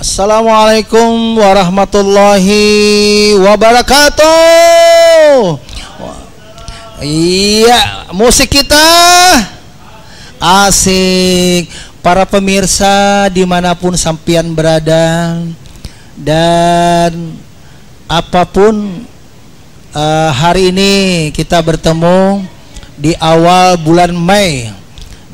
Assalamualaikum warahmatullahi wabarakatuh. Iya, musik kita asik. Para pemirsa dimanapun sampian berada dan apapun, hari ini kita bertemu di awal bulan Mei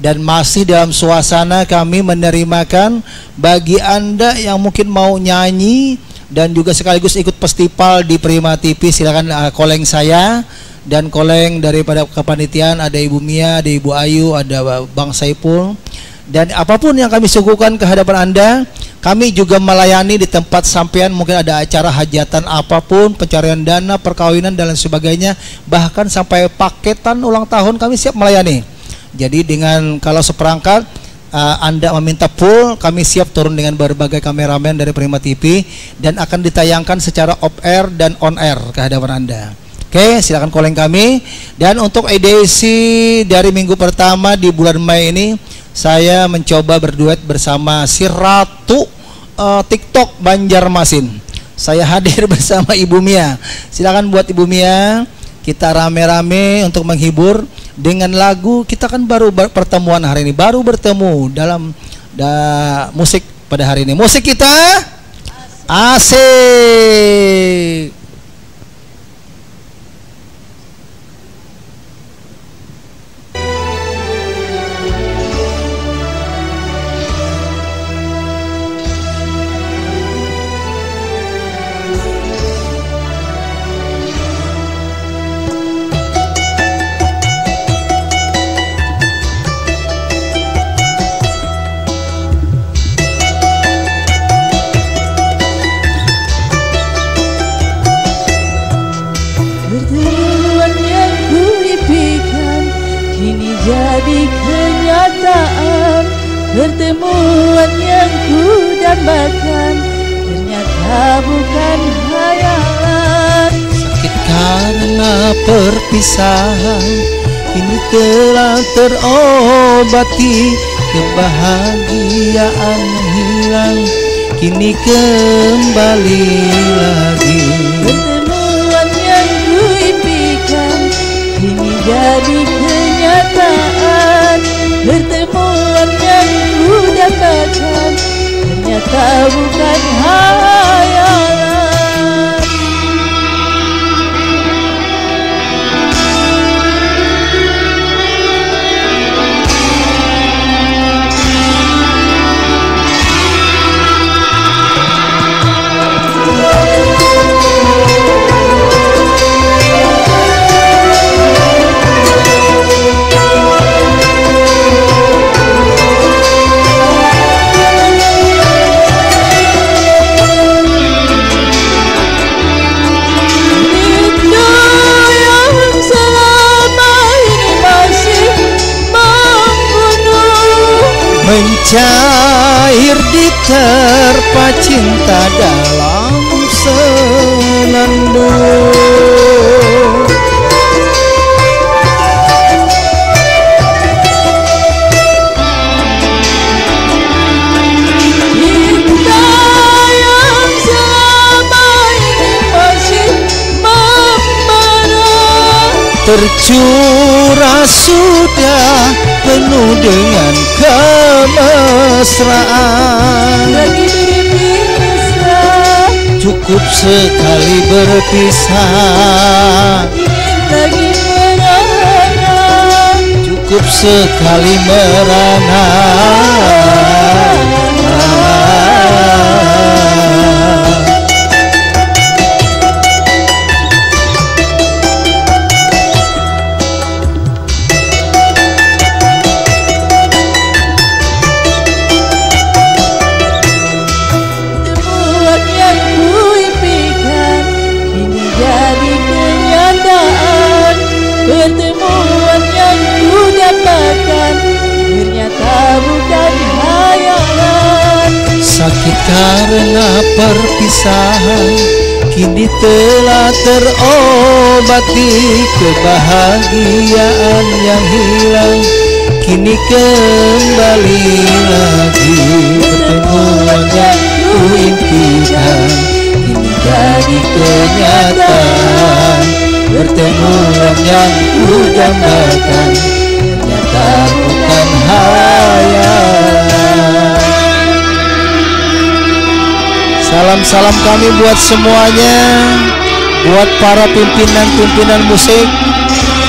dan masih dalam suasana kami menerimakan bagi Anda yang mungkin mau nyanyi dan juga sekaligus ikut festival di Prima TV. Silakan koleng saya dan koleng daripada kepanitiaan, ada Ibu Mia, ada Ibu Ayu, ada Bang Saipul, dan apapun yang kami suguhkan ke hadapan Anda, kami juga melayani di tempat sampean. Mungkin ada acara hajatan apapun, pencarian dana, perkawinan dan lain sebagainya, bahkan sampai paketan ulang tahun kami siap melayani. Jadi dengan kalau seperangkat Anda meminta full, kami siap turun dengan berbagai kameramen dari Prima TV dan akan ditayangkan secara off air dan on air ke hadapan Anda. Oke, silakan koleng kami. Dan untuk edisi dari minggu pertama di bulan Mei ini, saya mencoba berduet bersama si Ratu TikTok Banjarmasin. Saya hadir bersama Ibu Mia. Silakan buat Ibu Mia, kita rame-rame untuk menghibur dengan lagu. Kita kan baru pertemuan hari ini, baru bertemu dalam musik pada hari ini. Musik kita asik. Jadi kenyataan, pertemuan yang ku dambakan ternyata bukan hayalan. Sakit karena perpisahan kini telah terobati, kebahagiaan hilang kini kembali lagi. Pertemuan yang ku impikan kini jadi kenyataan, pertemuan yang ku dapatkan ternyata bukan hayalan. Mencair diterpa cinta dalam senandung. Cinta yang selama ini masih membara, tercurah sudah penuh dengan kemesraan. lagi berpisah, Cukup sekali berpisah, lagi merana, cukup sekali merana. Pertemuan yang ku dapatkan ternyata bukan hayalan. Sakit karena perpisahan kini telah terobati. Kebahagiaan yang hilang kini kembali lagi. Pertemuan yang ku impikan kini jadi kenyataan. Pertemuan yang ku dambakan ternyata bukan hayalan. Salam-salam kami buat semuanya, buat para pimpinan-pimpinan musik,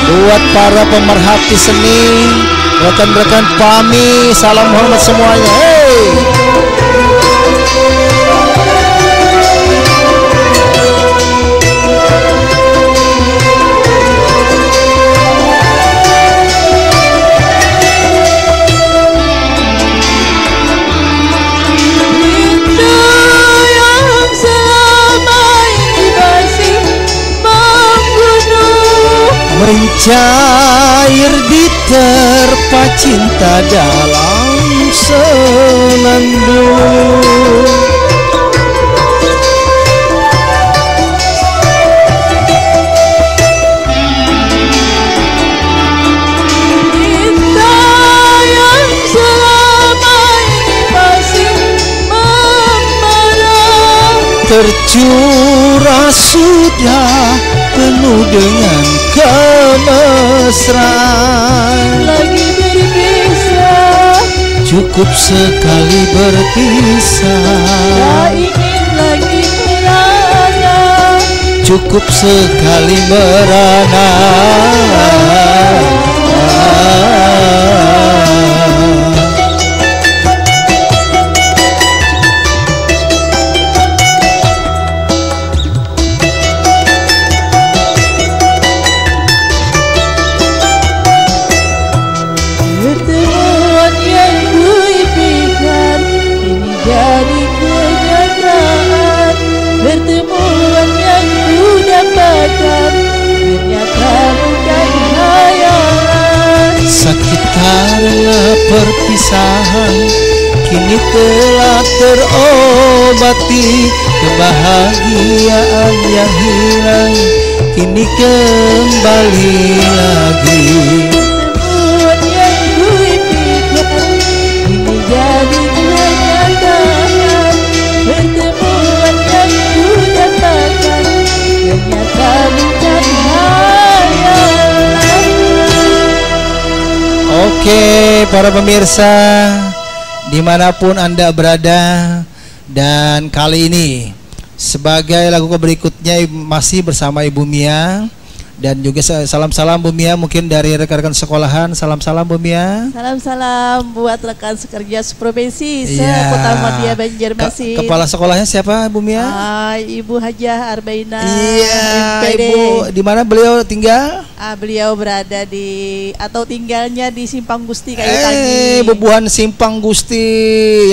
buat para pemerhati seni, rekan-rekan PAMI, salam hormat semuanya. Hey! Mencair di terpa cinta dalam senandung. Cinta yang selama ini masih membara, Tercurah sudah penuh dengan kemesraan. lagi berpisah, Cukup sekali berpisah. tak ingin lagi merana. Cukup sekali merana. Pertemuan yang ku impikan ini jadi kenyataan. Pertemuan yang ku dapatkan ternyata bukan hayalan. Sakit karena perpisahan kini telah terobati. Kebahagiaan yang hilang kini kembali lagi. Pertemuan yang ku impikan ini jadi kenyataan. Pertemuan yang ku dapatkan ternyata bukan hayalan. Oke, para pemirsa dimanapun Anda berada, dan kali ini sebagai lagu berikutnya masih bersama Ibu Mia. Dan juga salam-salam Bu Mia, mungkin dari rekan-rekan sekolahan. Salam-salam Bu Mia. Salam-salam buat rekan sekerja seprovinsi Iya. Kota Muhammadiyah Banjarmasin. Kepala sekolahnya siapa Bu Mia? Ibu Hajah Arbaina. Iya, MPD. Ibu. Di mana beliau tinggal? Beliau berada di atau tinggalnya di Simpang Gusti Kayu Tangi. Bebuhan Simpang Gusti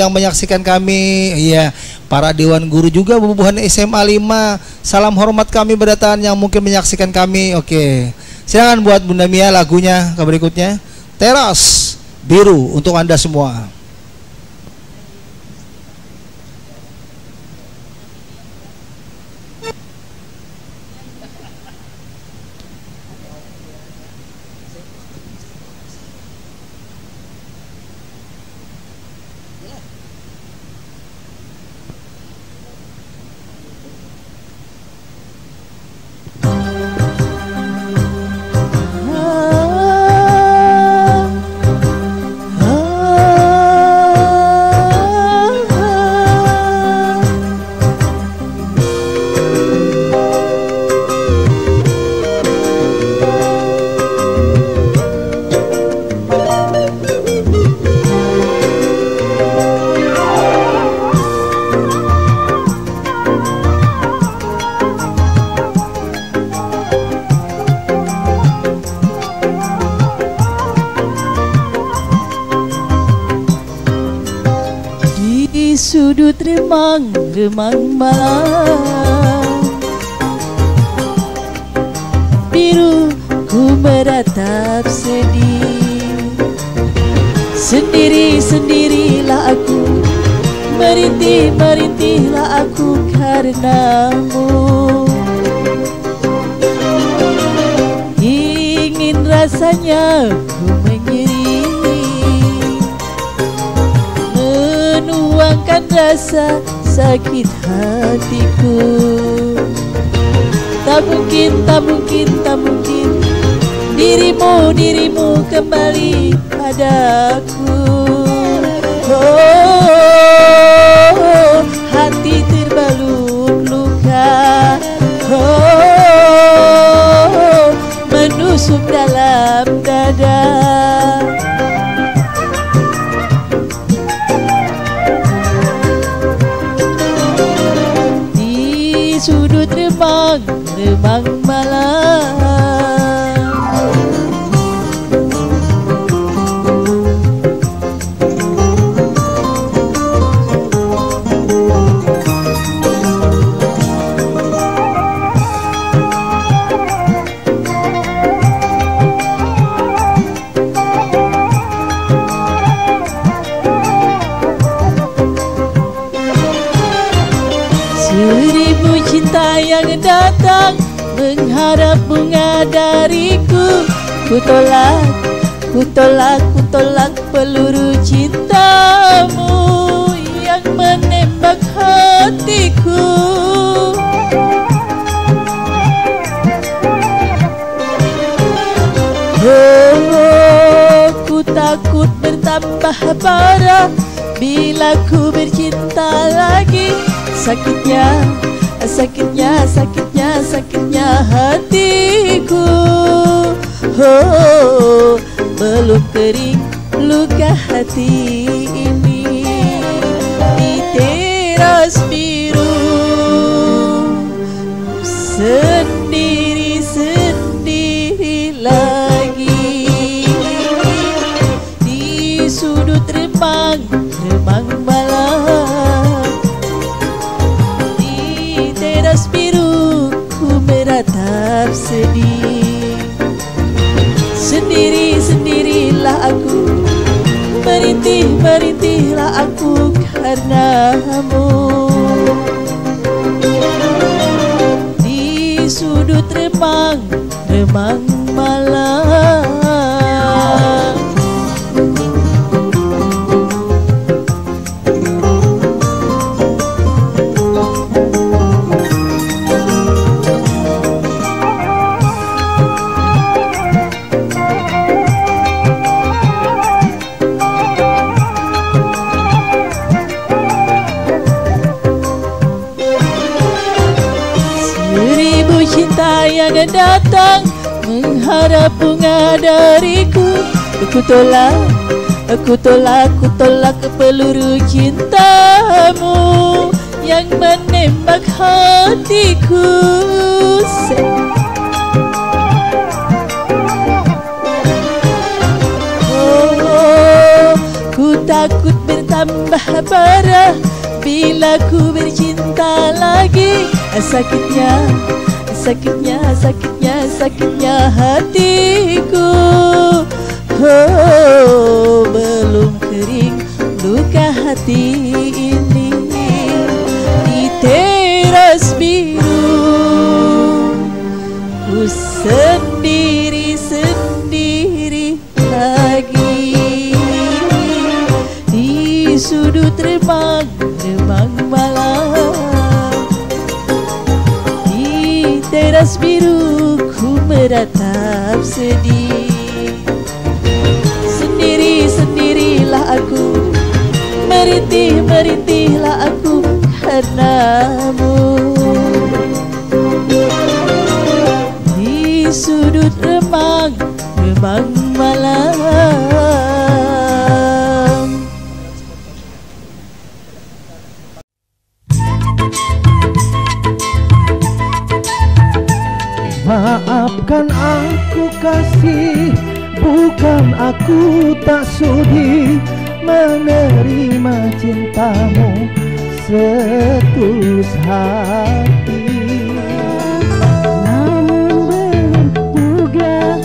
yang menyaksikan kami. Iya, para dewan guru juga Bebuhan SMA 5. Salam hormat kami berdatangan yang mungkin menyaksikan kami. Oke. Silakan buat Bunda Mia lagunya ke berikutnya. Teras Biru untuk Anda semua. Sudut remang-remang malam, biru ku merah meratap sedih. Sendiri-sendirilah aku, merintih-merintihlah aku karenamu. Ingin rasanya ku menyeri, menuangkan rasa sakit hatiku. Tak mungkin, tak mungkin, tak mungkin dirimu kembali padaku. Oh, hati terbalut luka, oh, menusuk dalam dada. Di sudut remang malam, seribu cinta yang datang mengharap bunga dariku. Ku tolak, ku tolak, ku tolak peluru cintamu yang menembak hatiku. Oh, ku takut bertambah parah bila ku bercinta lagi. Sakitnya, sakitnya, sakitnya, sakitnya hatiku. Oh, belum kering luka hati ini di teras biru. Sendiri-sendiri lagi di sudut remang malam. Teras biru ku meratap sedih. Sendiri-sendirilah aku, merintih-merintihlah aku karenamu. Di sudut remang malam. Cinta yang datang mengharap bunga dariku. Aku tolak, aku tolak, aku tolak peluru cintamu yang menembak hatiku. Oh, ku takut bertambah parah bila ku bercinta lagi. Sakitnya, sakitnya, sakitnya, sakitnya hatiku. Oh, belum kering luka hati ini di teras biru. Ku sendiri-sendiri lagi di sudut remang malam. Teras biru ku meratap sedih. Sendiri-sendirilah aku, merintih-merintihlah aku karenamu. Di sudut remang malam. Maafkan aku kasih, bukan aku tak sudi menerima cintamu setulus hati. Namun belum juga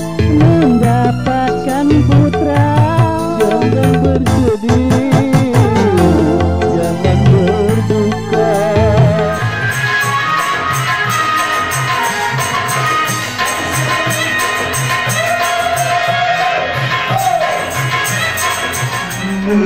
Saksikan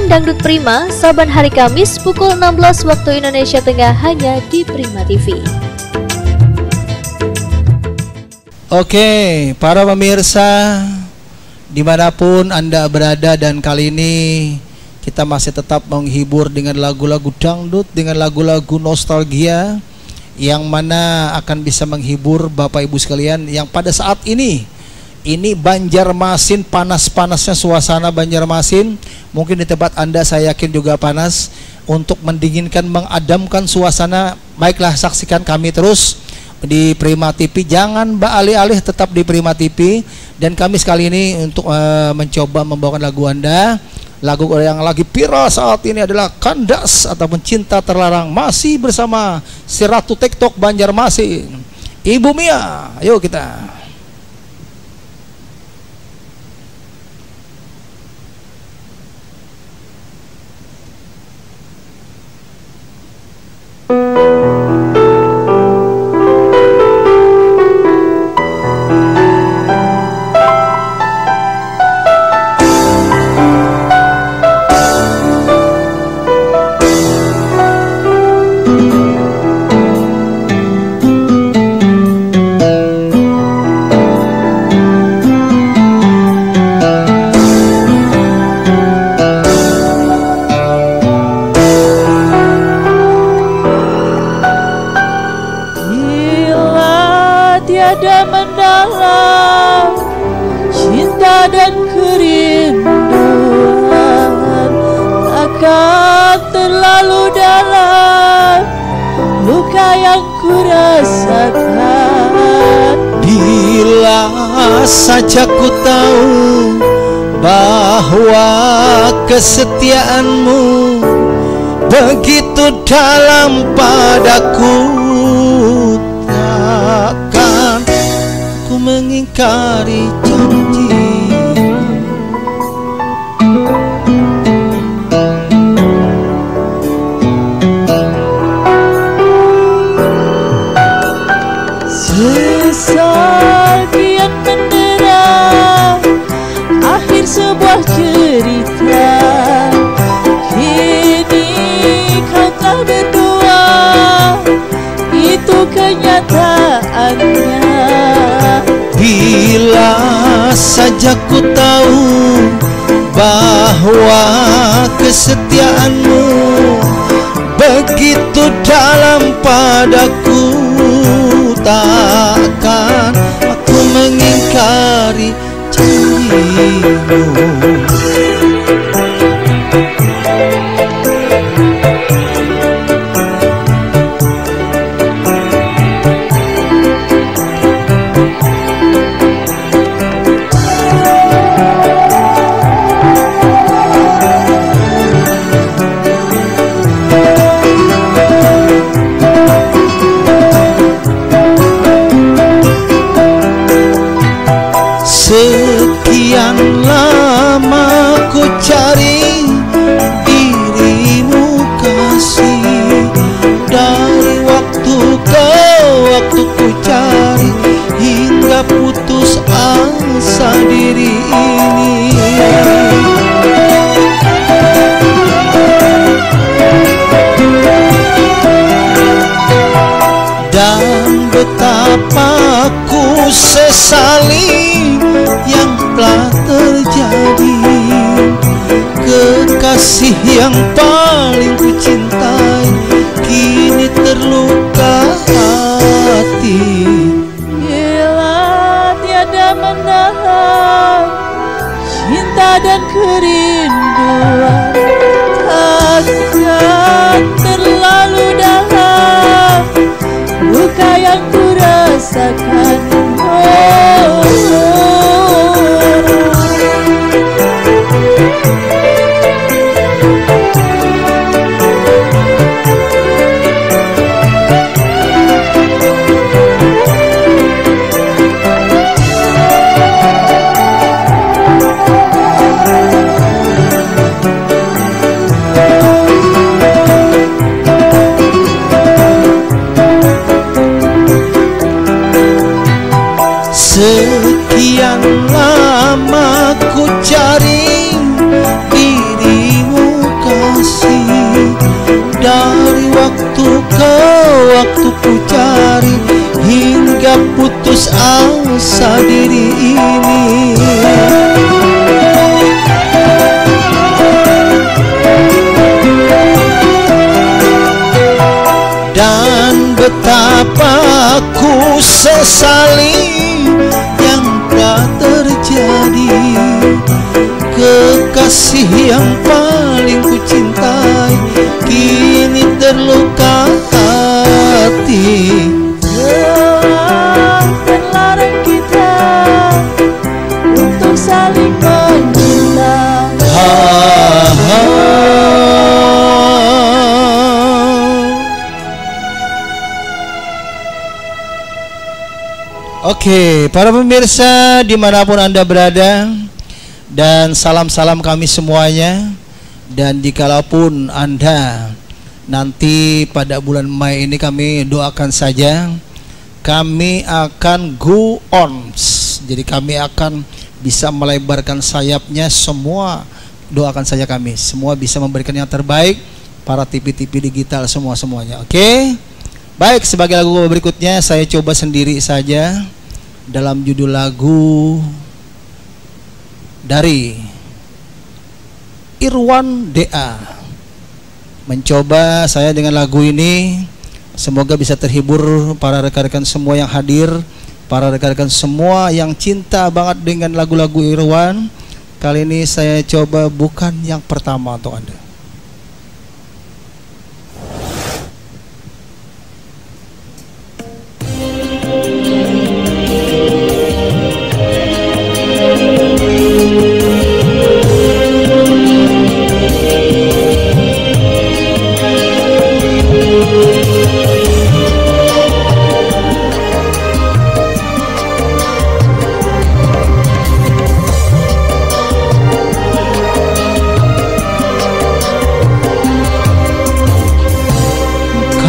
Dangdut Prima saban hari Kamis pukul 16 waktu Indonesia Tengah hanya di Prima TV. Oke, para pemirsa dimanapun Anda berada, dan kali ini kita masih tetap menghibur dengan lagu-lagu dangdut, dengan lagu-lagu nostalgia yang mana akan bisa menghibur Bapak Ibu sekalian yang pada saat ini Banjarmasin, panas-panasnya suasana Banjarmasin. Mungkin di tempat Anda saya yakin juga panas. Untuk mendinginkan, mengadamkan suasana, baiklah saksikan kami terus di Prima TV. Jangan beralih-alih, tetap di Prima TV. Dan kami sekali ini untuk mencoba membawakan lagu Anda. Lagu yang lagi viral saat ini adalah Kandas ataupun Cinta Terlarang. Masih bersama si Ratu TikTok Banjarmasin, Ibu Mia. Ayo kita. Tiada mendalam cinta dan kerinduan, takkan terlalu dalam luka yang kurasakan. Bila saja ku tahu bahwa kesetiaanmu begitu dalam padaku, takkan ku mengingkari janji. Sesal kian mendera akhir sebuah cerita. Kini kau tak berdua, itu kenyataannya. Bila saja ku tahu bahwa kesetiaanmu begitu dalam padaku, takkan aku mengingkari janjimu. Sekian lama ku cari dirimu kasih, dari waktu ke waktu ku cari hingga putus asa diri ini. Dan betapa ku sesali yang telah terjadi. Kekasih yang paling ku cintai kini terluka hati. Bila tiada menahan cinta dan kerinduan, takkan terlalu dalam luka yang ku rasakan. Dari waktu ke waktu ku cari, hingga putus asa diri ini. Dan betapa ku sesali yang telah terjadi. Kekasih yang paling ku cintai kini terluka hati. Dan larang kita untuk saling mencinta. Oke, para pemirsa dimanapun Anda berada, dan salam-salam kami semuanya. Dan jikalaupun Anda nanti pada bulan Mei ini, kami doakan saja kami akan go on. Jadi kami akan bisa melebarkan sayapnya. Semua doakan saja kami, semua bisa memberikan yang terbaik. Para TV-TV digital semuanya. Oke. Baik, sebagai lagu berikutnya saya coba sendiri saja dalam judul lagu dari Irwan DA. Mencoba saya dengan lagu ini, semoga bisa terhibur para rekan-rekan semua yang hadir, para rekan-rekan semua yang cinta banget dengan lagu-lagu Irwan. Kali ini saya coba bukan yang pertama untuk Anda.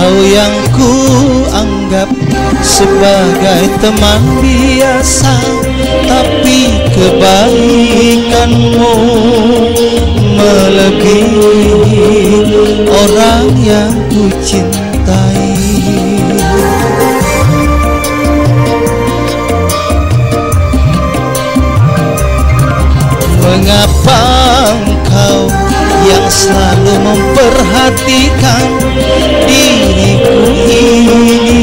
Kau yang ku anggap sebagai teman biasa, tapi kebaikanmu melebihi orang yang ku cintai. Mengapa engkau yang selalu memperhatikan diriku ini,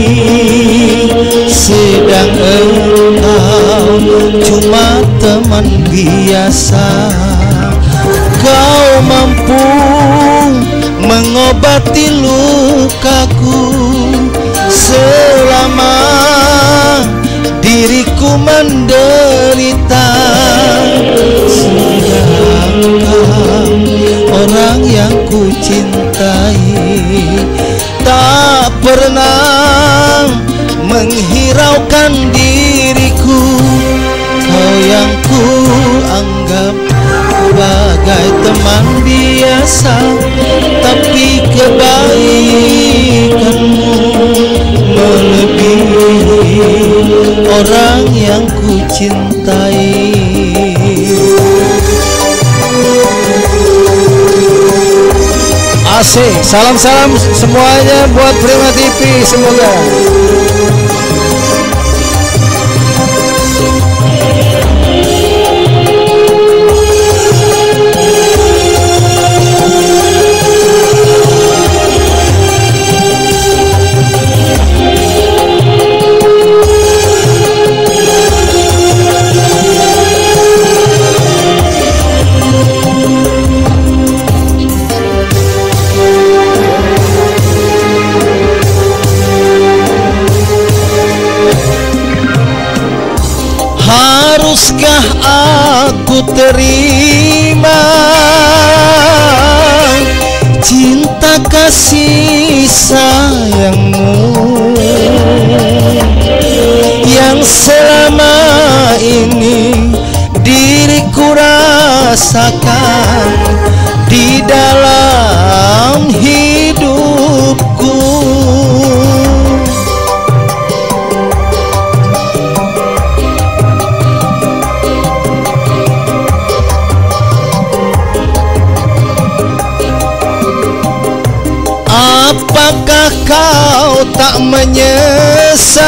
sedang engkau cuma teman biasa? Kau mampu mengobati lukaku selama diriku menderita, sedangkan orang yang ku cintai tak pernah menghiraukan diriku. Kau yang ku anggap sebagai teman biasa, tapi kebaikanmu melebihi orang yang ku cintai. Asik, salam-salam semuanya buat Prima TV, semoga. Haruskah aku terima cinta kasih sayangmu yang selama ini diriku rasakan di dalam hidupku? Apakah kau tak menyesal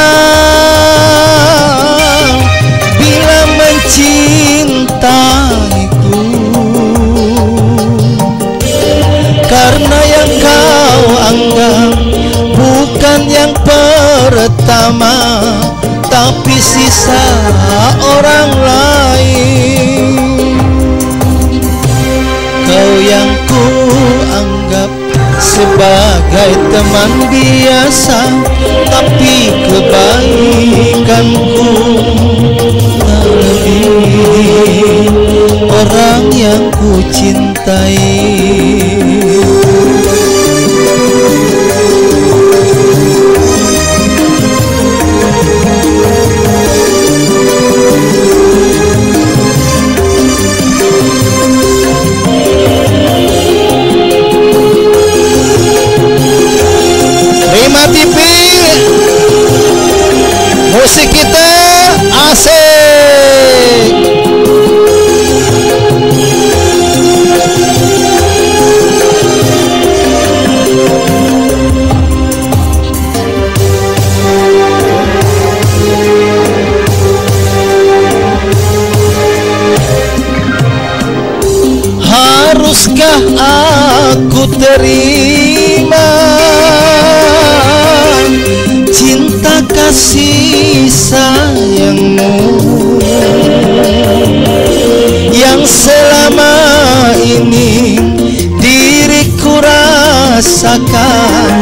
bila mencintaiku? Karena yang kau anggap bukan yang pertama, tapi sisa orang lain. Kau yang ku anggap sebagai teman biasa, tapi kebaikanku tak lebih orang yang ku cintai. Prima TV, musik kita asik. Haruskah aku terima cinta kasih sayangmu yang selama ini diriku rasakan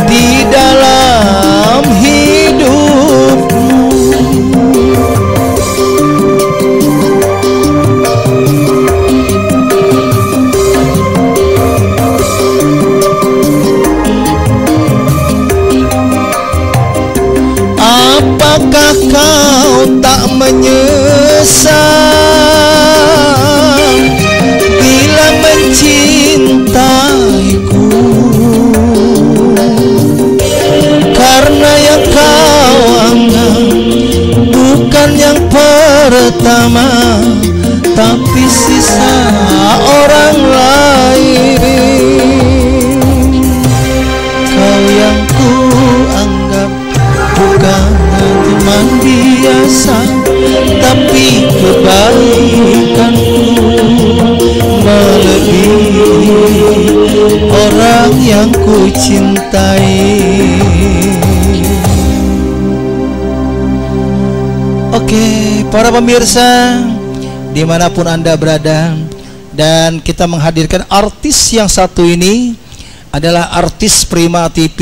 di dalam hidupmu? Apakah kau tak menyesal bila mencintaiku? Karena yang kau anggap bukan yang pertama, tapi sisa orang lain. Kau yang ku anggap bukan teman biasa, tapi kebaikanku melebihi orang yang ku cintai. Oke, para pemirsa dimanapun Anda berada, dan kita menghadirkan artis yang satu ini adalah artis Prima TV,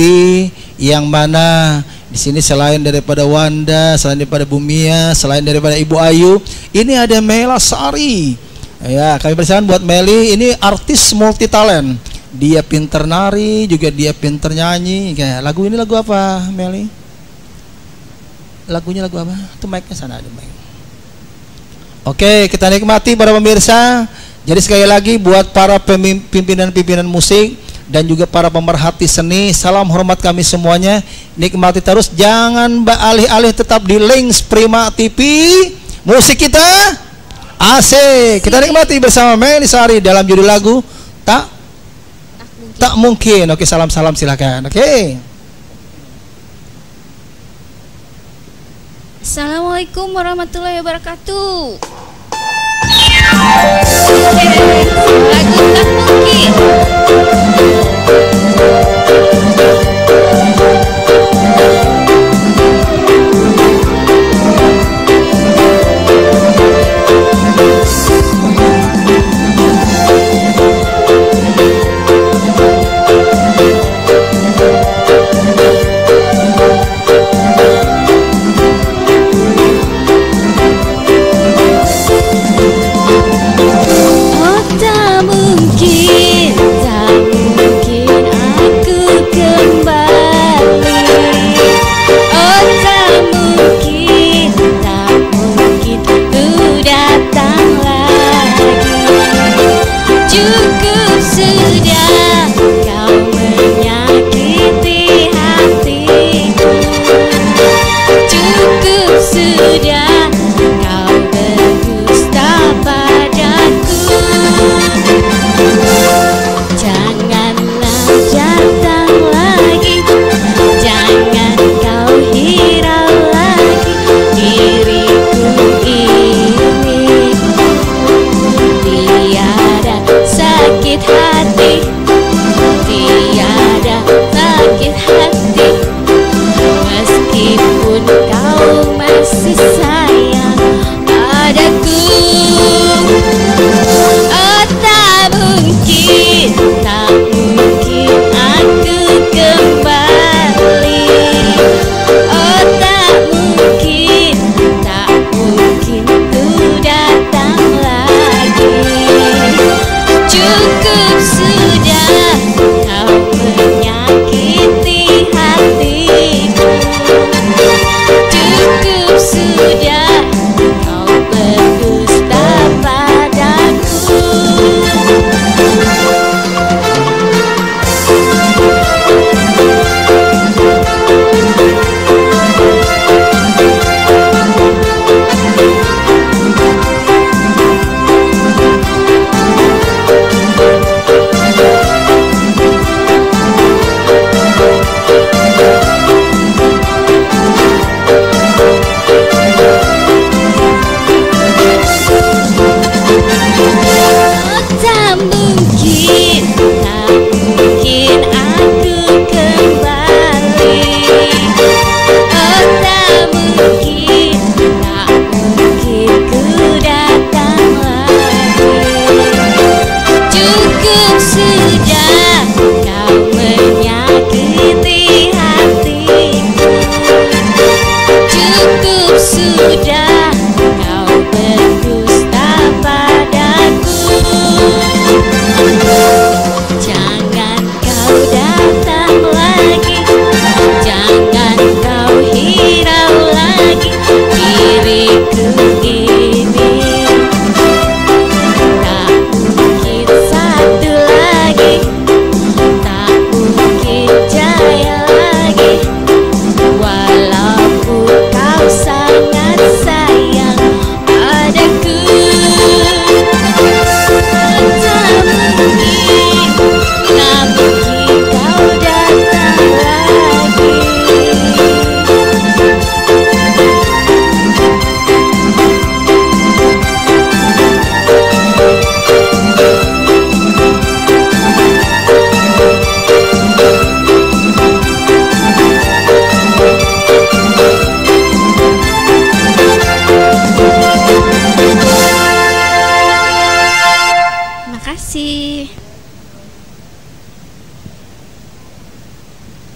yang mana di sini selain daripada Wanda, selain daripada Bumia, selain daripada Ibu Ayu, ini ada Mela Sari. Ya, kami persilakan buat Meli. Ini artis multi talent. Dia pinter nari, juga dia pinter nyanyi. Kayak lagu ini lagu apa, Meli? Lagunya lagu apa? Tuh mic-nya sana ada mic. Oke, kita nikmati para pemirsa. Jadi sekali lagi buat para pimpinan-pimpinan musik dan juga para pemerhati seni, salam hormat kami semuanya. Nikmati terus, jangan alih-alih, tetap di Links Prima TV. Musik kita asik. Kita nikmati bersama Meli Sari dalam judul lagu Tak Mungkin. Oke, salam-salam silakan. Oke. Assalamualaikum warahmatullahi wabarakatuh. Lagu Tak Mungkin. Oh tak mungkin, tak mungkin.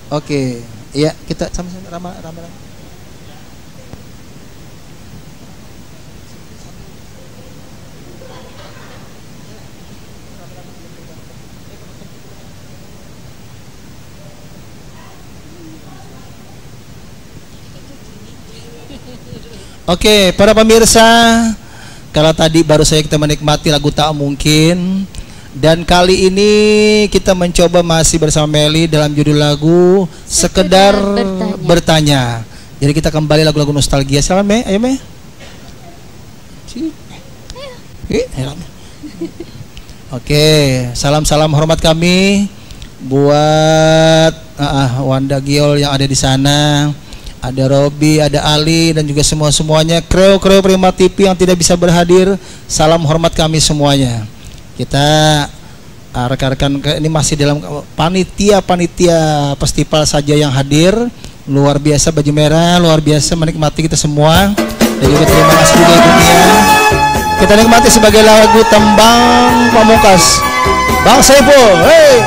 Oke, iya kita sama-sama ramai-ramai. Oke, para pemirsa, kalau tadi baru saja kita menikmati lagu Tak Mungkin, dan kali ini kita mencoba masih bersama Meli dalam judul lagu Sekedar Bertanya. Jadi kita kembali lagu-lagu nostalgia. Silakan Me, ayo Me. Oke, salam-salam hormat kami buat Wanda Giol yang ada di sana. Ada Robi, ada Ali, dan juga semua-semuanya kru Prima TV yang tidak bisa berhadir. Salam hormat kami semuanya. Kita rekan-rekan ini masih dalam panitia festival saja yang hadir. Luar biasa baju merah, luar biasa menikmati kita semua. Dan juga terima kasih juga ibunya. Kita nikmati sebagai lagu Tembang Pamungkas Bang Saiful. Hey.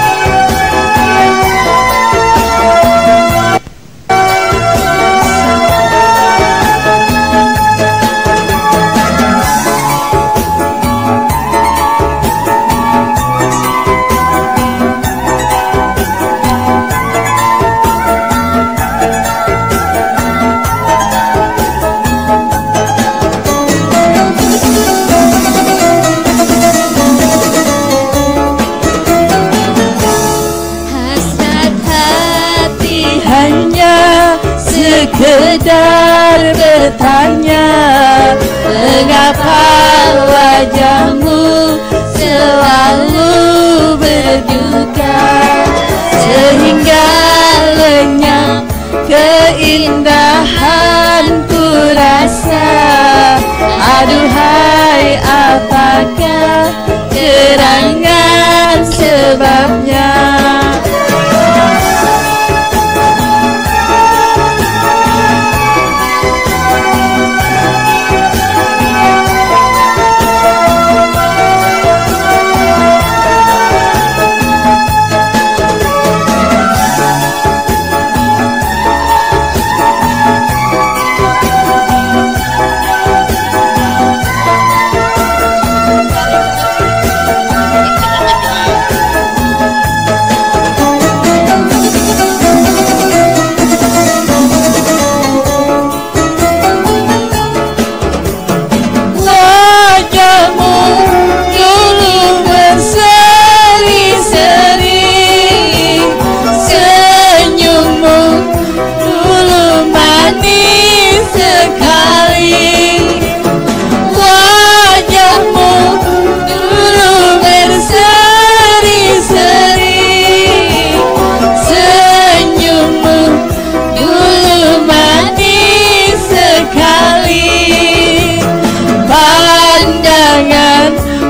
Sekedar bertanya, mengapa wajahmu selalu berduka, sehingga lenyap keindahan ku rasa. Aduhai, apakah gerangan sebabnya?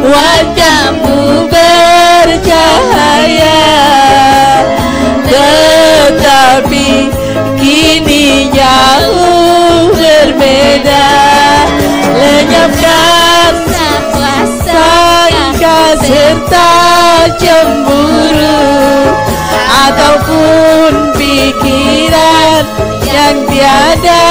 Wajahmu bercahaya, tetapi kini jauh berbeda. Lenyapkan sangka serta cemburu, ataupun pikiran yang tiada